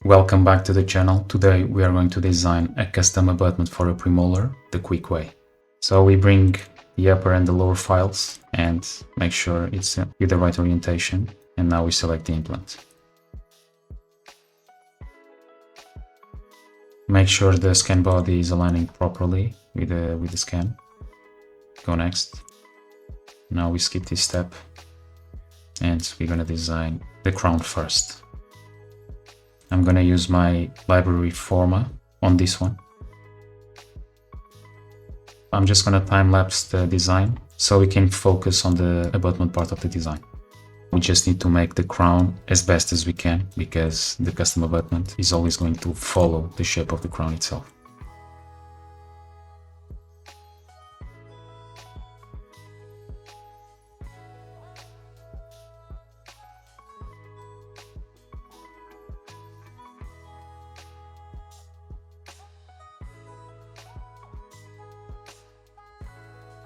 Welcome back to the channel. Today we are going to design a custom abutment for a premolar the quick way. So we bring the upper and the lower files and make sure it's with the right orientation, and now we select the implant. Make sure the scan body is aligning properly with the scan. Go next. Now we skip this step and we're going to design the crown first. I'm going to use my library Forma on this one. I'm just going to time-lapse the design so we can focus on the abutment part of the design. We just need to make the crown as best as we can because the custom abutment is always going to follow the shape of the crown itself.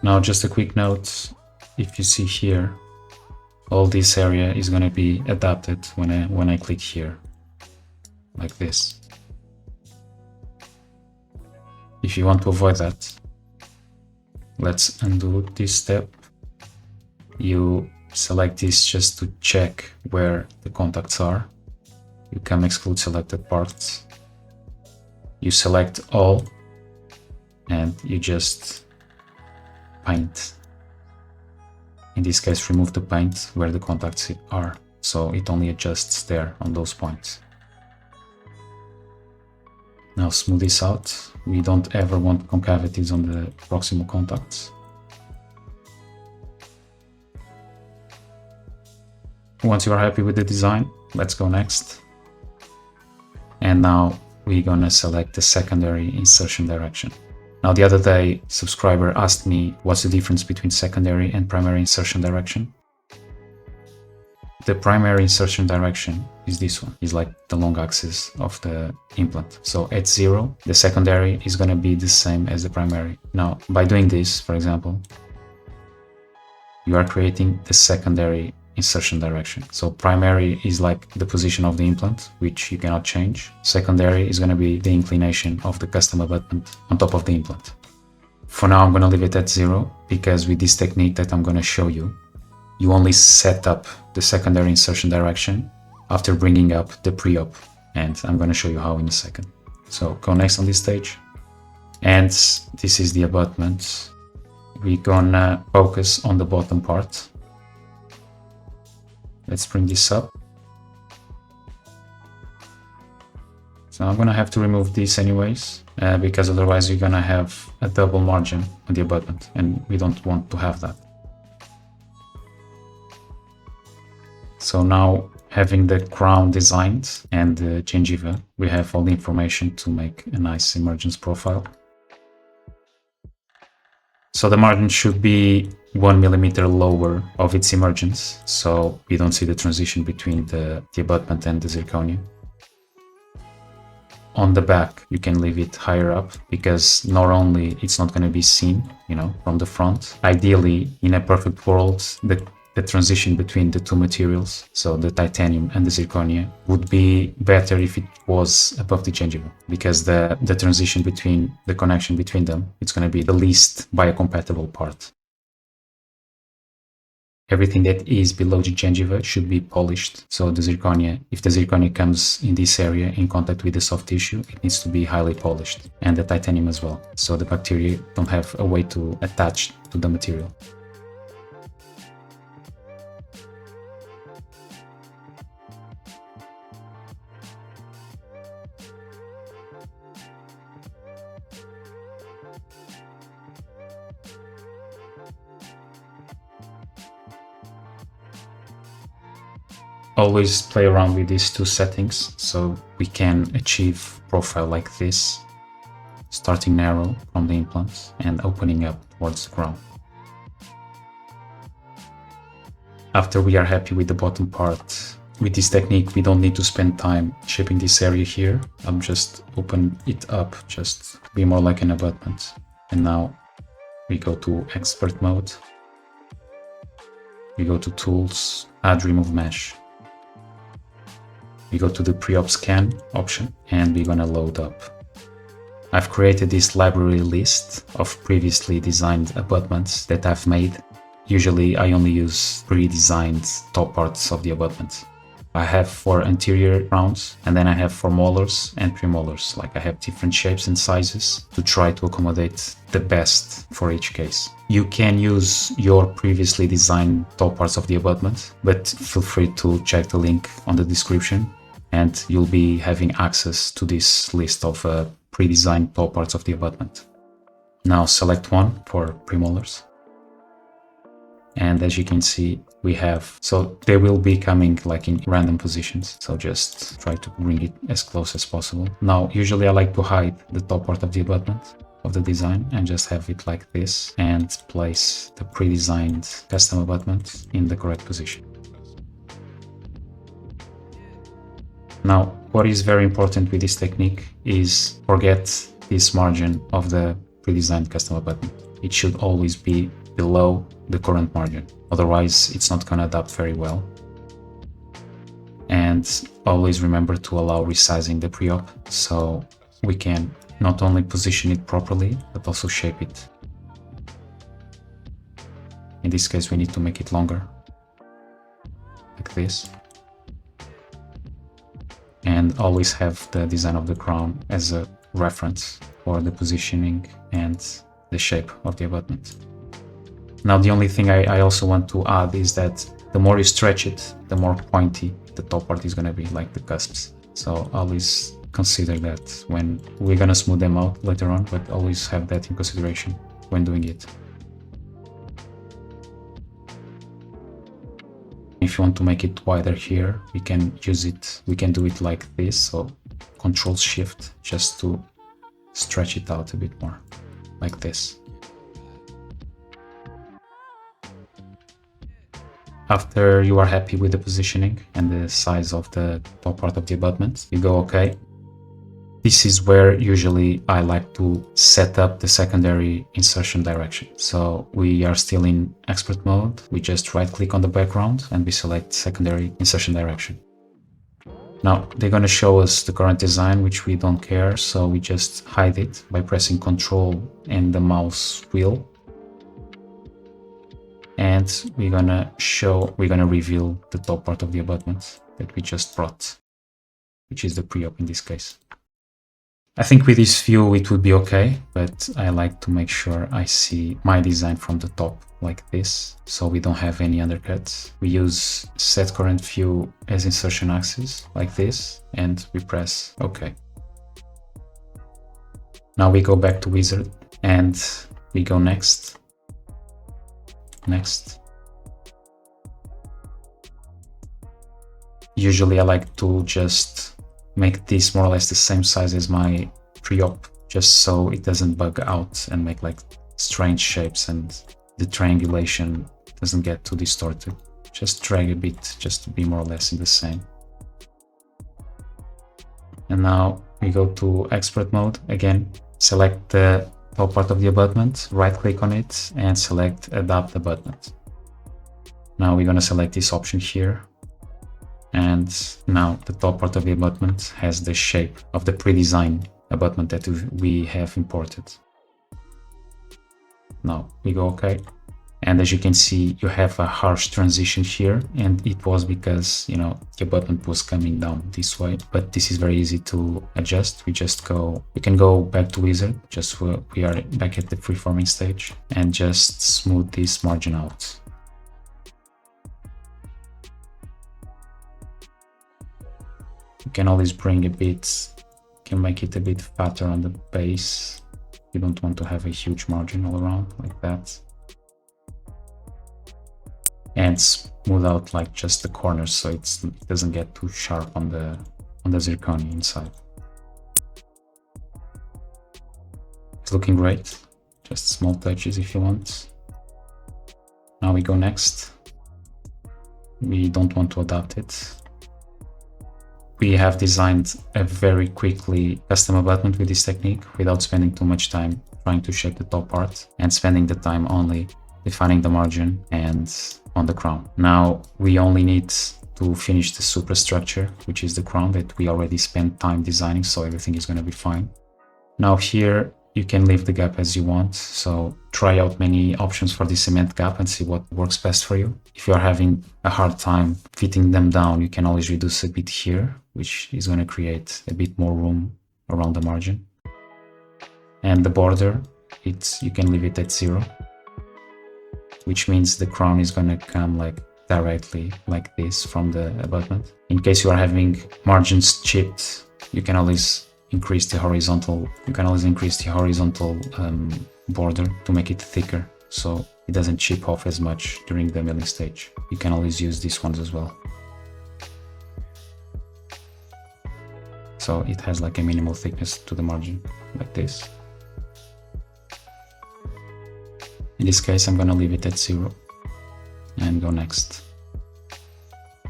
Now just a quick note, if you see here, all this area is going to be adapted when I click here, like this. If you want to avoid that, let's undo this step. You select this just to check where the contacts are. You can exclude selected parts. You select all and you just paint. In this case, remove the paint where the contacts are, so it only adjusts there on those points. Now smooth this out. We don't ever want concavities on the proximal contacts. Once you are happy with the design, let's go next. And now we're gonna select the secondary insertion direction. Now the other day, subscriber asked me what's the difference between secondary and primary insertion direction. The primary insertion direction is this one, is like the long axis of the implant. So at 0, the secondary is going to be the same as the primary. Now by doing this, for example, you are creating the secondary insertion direction. So primary is like the position of the implant, which you cannot change. Secondary is going to be the inclination of the custom abutment on top of the implant. For now, I'm going to leave it at 0 because with this technique that I'm going to show you, you only set up the secondary insertion direction after bringing up the pre-op, and I'm going to show you how in a second. So go next on this stage, and this is the abutment. We're going to focus on the bottom part. Let's bring this up. So I'm gonna have to remove this anyways, because otherwise you're gonna have a double margin on the abutment, and we don't want to have that. So now, having the crown designed and the gingiva, we have all the information to make a nice emergence profile. So the margin should be 1 millimeter lower of its emergence, so we don't see the transition between the abutment and the zirconia. On the back, you can leave it higher up because not only it's not going to be seen, from the front. Ideally, in a perfect world, the transition between the two materials, so the titanium and the zirconia, would be better if it was above the gingiva, because the transition between the connection between them, it's going to be the least biocompatible part. Everything that is below the gingiva should be polished. So the zirconia, if the zirconia comes in this area in contact with the soft tissue, it needs to be highly polished, and the titanium as well, so the bacteria don't have a way to attach to the material. Always play around with these two settings so we can achieve profile like this, starting narrow from the implants and opening up towards the crown. After we are happy with the bottom part, with this technique we don't need to spend time shaping this area here. I'm just open it up just to be more like an abutment. And now we go to expert mode. We go to tools, add remove mesh. we go to the pre-op scan option and we're gonna load up. I've created this library list of previously designed abutments that I've made. Usually I only use pre-designed top parts of the abutment. I have for anterior crowns, and then I have for molars and premolars. Like I have different shapes and sizes to try to accommodate the best for each case. You can use your previously designed top parts of the abutment, but feel free to check the link on the description and you'll be having access to this list of pre-designed top parts of the abutment. Now select one for premolars. And as you can see, we have, so they will be coming like in random positions. So just try to bring it as close as possible. Now, usually I like to hide the top part of the abutment of the design and just have it like this and place the pre-designed custom abutment in the correct position. Now, what is very important with this technique is forget this margin of the pre-designed custom abutment. It should always be below the current margin, otherwise it's not going to adapt very well. And always remember to allow resizing the pre-op so we can not only position it properly but also shape it. In this case we need to make it longer, like this, and always have the design of the crown as a reference for the positioning and the shape of the abutment. Now the only thing I also want to add is that the more you stretch it, the more pointy the top part is going to be, like the cusps. So always consider that when we're going to smooth them out later on, but always have that in consideration when doing it. If you want to make it wider here, we can use it, we can do it like this, so Control Shift just to stretch it out a bit more, like this. After you are happy with the positioning and the size of the top part of the abutment, you go OK. This is where usually I like to set up the secondary insertion direction. So we are still in expert mode. We just right click on the background and we select secondary insertion direction. Now they're going to show us the current design, which we don't care. So we just hide it by pressing Ctrl and the mouse wheel. And we're gonna reveal the top part of the abutment that we just brought, which is the pre-op in this case. I think with this view it would be okay, but I like to make sure I see my design from the top like this, so we don't have any undercuts. We use set current view as insertion axis like this, and we press OK. Now we go back to wizard and we go next. Usually I like to just make this more or less the same size as my pre-op, just so it doesn't bug out and make like strange shapes and the triangulation doesn't get too distorted. Just drag a bit just to be more or less in the same. And now we go to expert mode again, select the top part of the abutment, right click on it and select adapt abutment. Now we're going to select this option here, and now the top part of the abutment has the shape of the pre-designed abutment that we have imported. Now we go OK, and as you can see you have a harsh transition here, and it was because the abutment was coming down this way, but this is very easy to adjust. We can go back to wizard, just we are back at the freeforming stage, and just smooth this margin out. You can always bring a bit, can make it a bit fatter on the base. You don't want to have a huge margin all around like that. And smooth out like just the corners so it doesn't get too sharp on the zirconia inside. It's looking great. Just small touches if you want. Now we go next. We don't want to adapt it. We have designed a very quickly custom abutment with this technique without spending too much time trying to shape the top part and spending the time only defining the margin and on the crown. Now we only need to finish the superstructure, which is the crown that we already spent time designing, so everything is going to be fine. Now here you can leave the gap as you want, so try out many options for the cement gap and see what works best for you. If you are having a hard time fitting them down, you can always reduce a bit here, which is going to create a bit more room around the margin. And the border, you can leave it at 0, which means the crown is going to come like directly like this from the abutment. In case you are having margins chipped, you can always increase the horizontal border to make it thicker, so it doesn't chip off as much during the milling stage. You can always use these ones as well. So it has like a minimal thickness to the margin, like this. In this case, I'm gonna leave it at 0 and go next.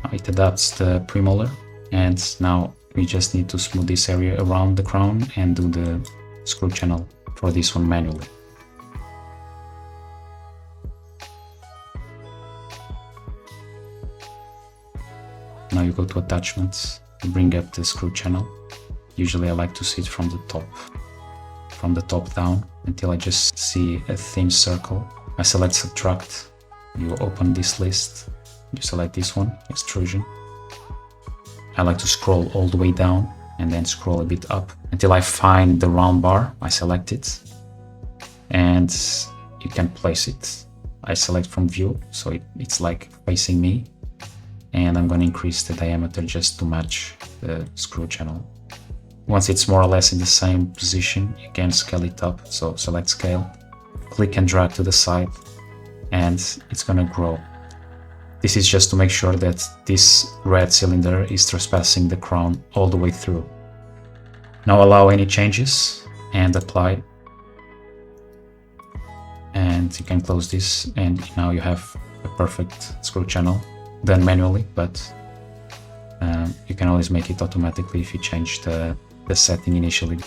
Now it adapts the premolar, and now we just need to smooth this area around the crown and do the screw channel for this one manually. Now you go to attachments, bring up the screw channel. Usually I like to see it from the top down until I just see a thin circle. I select subtract, you open this list, you select this one, extrusion. I like to scroll all the way down and then scroll a bit up until I find the round bar. I select it and you can place it. I select from view, so it's like facing me, and I'm going to increase the diameter just to match the screw channel. Once it's more or less in the same position, you can scale it up, so select scale, click and drag to the side, and it's going to grow. This is just to make sure that this red cylinder is trespassing the crown all the way through. Now allow any changes and apply. And you can close this, and now you have a perfect screw channel done manually, but you can always make it automatically if you change the setting initially.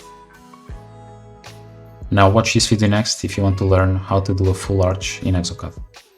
Now watch this video next if you want to learn how to do a full arch in EXOCAD.